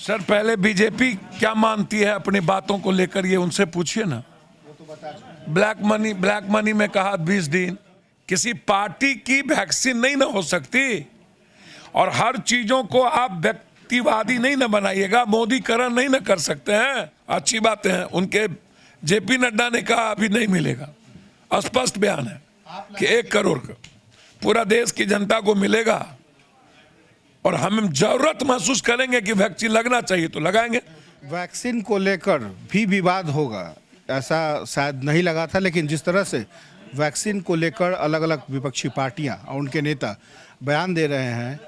Sir पहले BJP क्या मानती है अपनी बातों को लेकर, ये उनसे पूछिए ना। ब्लैक मनी में कहा 20 दिन। किसी पार्टी की वैक्सीन नहीं ना हो सकती, और हर चीजों को आप व्यक्तिवादी नहीं ना बनाइएगा, मोदीकरण नहीं ना कर सकते हैं। अच्छी बातें हैं, उनके जेपी नड्डा ने कहा अभी नहीं मिलेगा, स्पष्ट बयान है कि 1 करोड़ का पूरा देश की जनता को मिलेगा, और हम जरूरत महसूस करेंगे कि वैक्सीन लगना चाहिए तो लगाएंगे। वैक्सीन को लेकर भी विवाद होगा, ऐसा शायद नहीं लगा था, लेकिन जिस तरह से वैक्सीन को लेकर अलग अलग विपक्षी पार्टियां और उनके नेता बयान दे रहे हैं,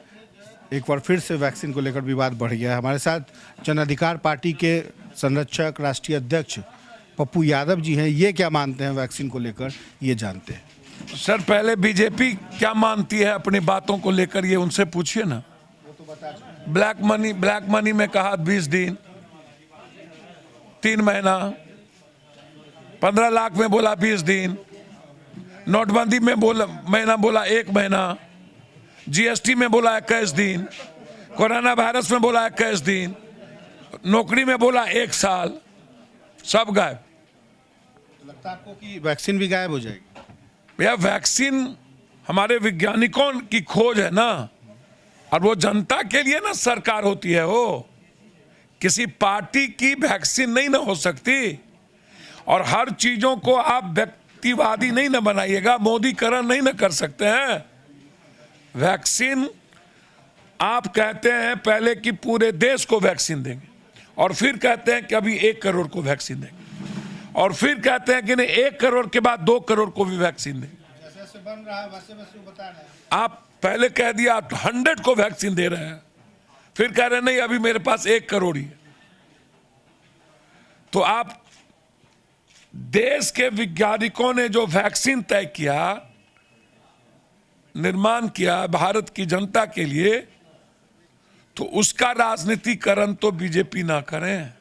एक बार फिर से वैक्सीन को लेकर विवाद बढ़ गया है। हमारे साथ जन अधिकार पार्टी के संरक्षक राष्ट्रीय अध्यक्ष पप्पू यादव जी हैं। ये क्या मानते हैं वैक्सीन को लेकर, ये जानते हैं। सर पहले बीजेपी क्या मानती है अपनी बातों को लेकर, ये उनसे पूछिए ना। ब्लैक मनी में कहा 20 दिन, 3 महीना, 15 लाख में बोला 20 दिन, नोटबंदी में बोला 1 महीना, जीएसटी में बोला 21 दिन, कोरोना वायरस में बोला 21 दिन, नौकरी में बोला 1 साल, सब गायब। लगता है आपको कि वैक्सीन भी गायब हो जाएगी? भैया वैक्सीन हमारे वैज्ञानिकों की खोज है ना, और वो जनता के लिए ना सरकार होती है। वो किसी पार्टी की वैक्सीन नहीं ना हो सकती, और हर चीजों को आप व्यक्तिवादी नहीं ना बनाइएगा, मोदीकरण नहीं ना कर सकते हैं। वैक्सीन आप कहते हैं पहले कि पूरे देश को वैक्सीन देंगे, और फिर कहते हैं कि अभी 1 करोड़ को वैक्सीन देंगे, और फिर कहते हैं कि नहीं 1 करोड़ के बाद 2 करोड़ को भी वैक्सीन देंगे। जैसे बन रहा है वैसे बता रहे हैं। आप पहले कह दिया 100 को वैक्सीन दे रहे हैं, फिर कह रहे हैं नहीं अभी मेरे पास 1 करोड़ ही है। तो आप देश के वैज्ञानिकों ने जो वैक्सीन तय किया, निर्माण किया भारत की जनता के लिए, तो उसका राजनीतिकरण तो बीजेपी ना करें।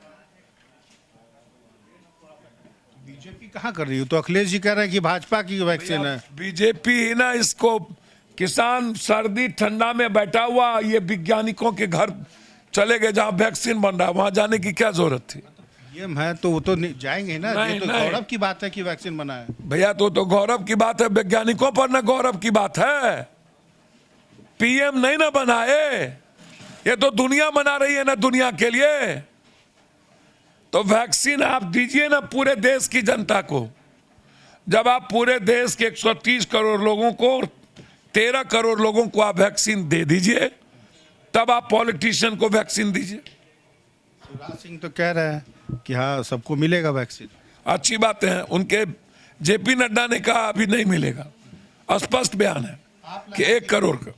बीजेपी कहाँ कर रही हो? तो अखिलेश जी कह रहे हैं कि भाजपा की वैक्सीन है। बीजेपी ही ना इसको, किसान सर्दी ठंडा में बैठा हुआ, ये वैज्ञानिकों के घर चले गए जहां वैक्सीन बन रहा है, वहां जाने की क्या जरूरत थी? पीएम है तो वो तो जाएंगे ही ना। ये तो गौरव की बात है कि वैक्सीन बना है। भैया तो गौरव की बात है, वैज्ञानिकों पर ना गौरव की बात है। पीएम नहीं ना बनाए, ये तो दुनिया बना रही है ना दुनिया के लिए। तो वैक्सीन आप दीजिए ना पूरे देश की जनता को। जब आप पूरे देश के 130 करोड़ लोगों को, 13 करोड़ लोगों को आप वैक्सीन दे दीजिए, तब आप पॉलिटिशियन को वैक्सीन दीजिए। शिवराज सिंह तो कह रहे हैं कि हाँ सबको मिलेगा वैक्सीन। अच्छी बातें हैं, उनके जेपी नड्डा ने कहा अभी नहीं मिलेगा, स्पष्ट बयान है कि 1 करोड़ का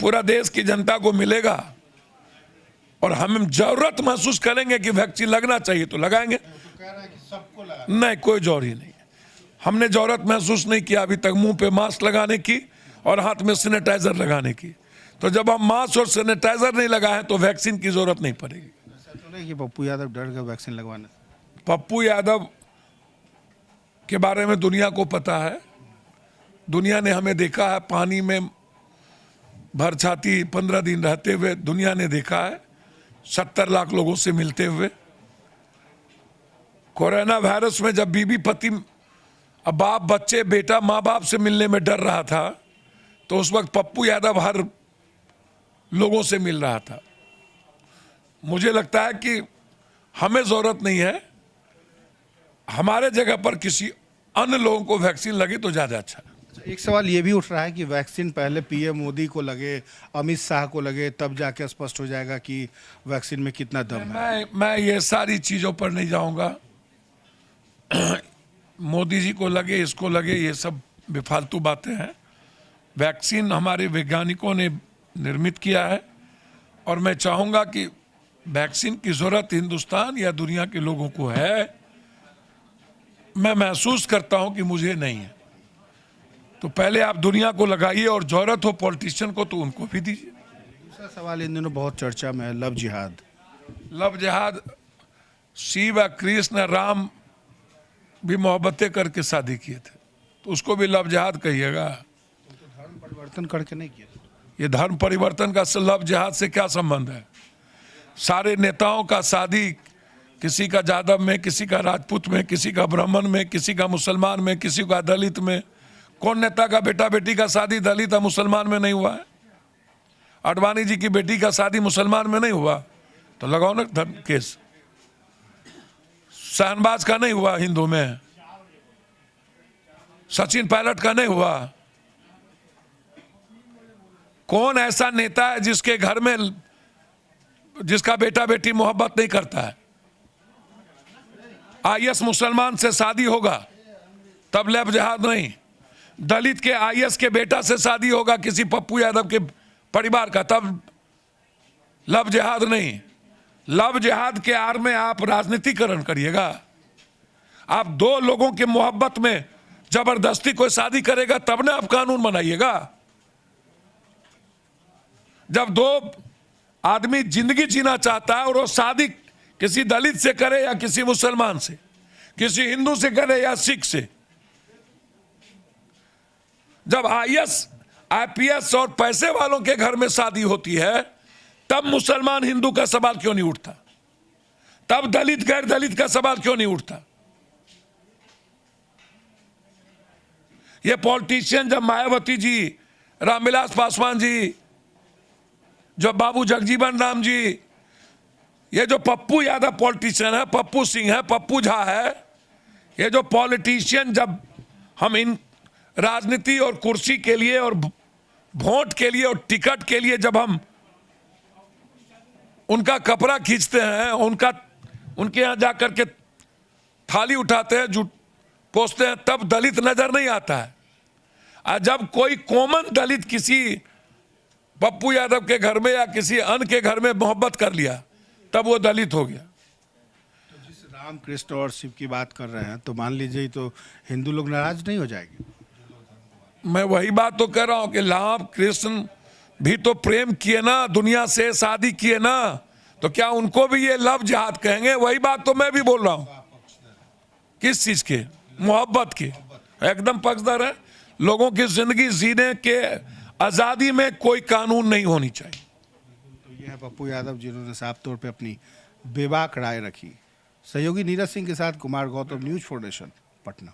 पूरा देश की जनता को मिलेगा, और हम जरूरत महसूस करेंगे कि वैक्सीन लगना चाहिए तो लगाएंगे। तो कह रहे हैं कि सबको लगा। नहीं, कोई जरूरी नहीं है। हमने जरूरत महसूस नहीं किया अभी तक मुंह पे मास्क लगाने की और हाथ में सैनिटाइजर लगाने की। तो जब हम मास्क और सैनिटाइजर नहीं लगाए तो वैक्सीन की जरूरत नहीं पड़ेगी। ऐसा तो नहीं कि पप्पू यादव डर गए वैक्सीन लगवाने से? पप्पू यादव के बारे में दुनिया को पता है, दुनिया ने हमें देखा है पानी में भरछाती 15 दिन रहते हुए, दुनिया ने देखा है 70 लाख लोगों से मिलते हुए। कोरोना वायरस में जब बीवी पति, बाप बच्चे, बेटा माँ बाप से मिलने में डर रहा था, तो उस वक्त पप्पू यादव हर लोगों से मिल रहा था। मुझे लगता है कि हमें जरूरत नहीं है, हमारे जगह पर किसी अन्य लोगों को वैक्सीन लगे तो ज्यादा अच्छा है। एक सवाल ये भी उठ रहा है कि वैक्सीन पहले पीएम मोदी को लगे, अमित शाह को लगे, तब जाके स्पष्ट हो जाएगा कि वैक्सीन में कितना दम है। मैं ये सारी चीजों पर नहीं जाऊंगा। मोदी जी को लगे, इसको लगे, ये सब बेफालतू बातें हैं। वैक्सीन हमारे वैज्ञानिकों ने निर्मित किया है, और मैं चाहूंगा कि वैक्सीन की जरूरत हिंदुस्तान या दुनिया के लोगों को है। मैं महसूस करता हूं कि मुझे नहीं है, तो पहले आप दुनिया को लगाइए, और जरूरत हो पॉलिटिशियन को तो उनको भी दीजिए। दूसरा सवाल इन दिनों बहुत चर्चा में है, लव जिहाद। लव जिहाद, शिव कृष्ण राम भी मोहब्बतें करके शादी किए थे, तो उसको भी लव जिहाद कहिएगा? तो धर्म परिवर्तन करके नहीं किया। ये धर्म परिवर्तन का लव जिहाद से क्या संबंध है? सारे नेताओं का शादी किसी का जादव में, किसी का राजपूत में, किसी का ब्राह्मण में, किसी का मुसलमान में, किसी का दलित में। कौन नेता का बेटा बेटी का शादी दलित या मुसलमान में नहीं हुआ है? आडवाणी जी की बेटी का शादी मुसलमान में नहीं हुआ तो लगाओ ना धर्म केस। शहनबाज का नहीं हुआ हिंदू में, सचिन पायलट का नहीं हुआ। कौन ऐसा नेता है जिसके घर में जिसका बेटा बेटी मोहब्बत नहीं करता है? आईएस मुसलमान से शादी होगा तब लव जिहाद नहीं, दलित के आईएस के बेटा से शादी होगा किसी पप्पू यादव के परिवार का तब लव जिहाद नहीं। लव जिहाद के आड़ में आप राजनीतिकरण करिएगा। आप दो लोगों की मोहब्बत में जबरदस्ती कोई शादी करेगा तब ना आप कानून बनाइएगा। जब दो आदमी जिंदगी जीना चाहता है और वो शादी किसी दलित से करे या किसी मुसलमान से, किसी हिंदू से करे या सिख से, जब आईएएस आईपीएस और पैसे वालों के घर में शादी होती है तब मुसलमान हिंदू का सवाल क्यों नहीं उठता? तब दलित गैर दलित का सवाल क्यों नहीं उठता? ये पॉलिटिशियन जब मायावती जी, रामविलास पासवान जी, जो बाबू जगजीवन राम जी, ये जो पप्पू यादव पॉलिटिशियन है, पप्पू सिंह है, पप्पू झा है, ये जो पॉलिटिशियन, जब हम इन राजनीति और कुर्सी के लिए और वोट के लिए और टिकट के लिए जब हम उनका कपड़ा खींचते हैं, उनके यहां जाकर के थाली उठाते हैं, जुट पोसते हैं, तब दलित नजर नहीं आता है। और जब कोई कॉमन दलित किसी पप्पू यादव के घर में या किसी अन्य के घर में मोहब्बत कर लिया तब वो दलित हो गया। तो जिस राम कृष्ण और शिव की बात कर रहे हैं तो मान लीजिए तो हिंदू लोग नाराज नहीं हो जाएंगे? मैं वही बात तो कह रहा हूं कि राम कृष्ण भी तो प्रेम किए ना, दुनिया से शादी किए ना, तो क्या उनको भी ये लव जिहाद कहेंगे? वही बात तो मैं भी बोल रहा हूं। किस चीज के? मोहब्बत के। एकदम पक्षधर है। लोगों की जिंदगी जीने के आजादी में कोई कानून नहीं होनी चाहिए। तो ये है पप्पू यादव जिन्होंने साफ तौर पे अपनी बेबाक राय रखी। सहयोगी नीरज सिंह के साथ कुमार गौतम, न्यूज 4 नेशन, पटना।